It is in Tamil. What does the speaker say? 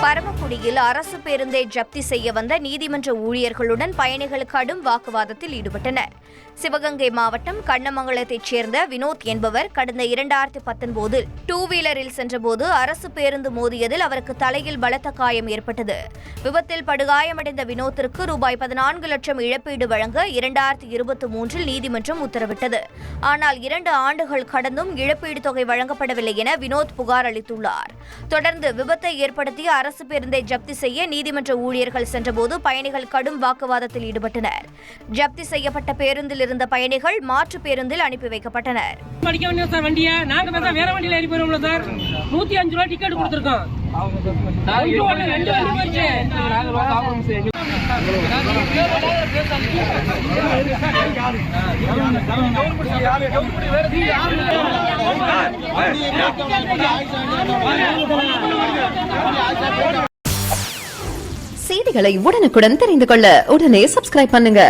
பரமக்குடியில் அரசு பேருந்தை ஜப்தி செய்ய வந்த நீதிமன்ற ஊழியர்களுடன் பயணிகள் கடும் வாக்குவாதத்தில் ஈடுபட்டனர். சிவகங்கை மாவட்டம் கண்ணமங்கலத்தைச் சேர்ந்த வினோத் என்பவர் கடந்த 2019 டூ வீலரில் சென்றபோது அரசு பேருந்து மோதியதில் அவருக்கு தலையில் பலத்த காயம் ஏற்பட்டது. விபத்தில் படுகாயமடைந்த வினோத்திற்கு ரூபாய் 14 லட்சம் இழப்பீடு வழங்க 2023 நீதிமன்றம் உத்தரவிட்டது. ஆனால் 2 ஆண்டுகள் கடந்தும் இழப்பீடு தொகை வழங்கப்படவில்லை என வினோத் புகார் அளித்துள்ளார். தொடர்ந்து விபத்தை ஏற்படுத்திய அரசு பேருந்தை ஜப்தி செய்ய நீதிமன்ற ஊழியர்கள் சென்றபோது பயணிகள் கடும் வாக்குவாதத்தில் ஈடுபட்டனர். ஜப்தி செய்யப்பட்ட பேருந்தில் இருந்த பயணிகள் மாற்று பேருந்தில் அனுப்பி வைக்கப்பட்டனர். செய்திகளை உடனுக்குடன் தெரிந்து கொள்ள உடனே சப்ஸ்கிரைப் பண்ணுங்க.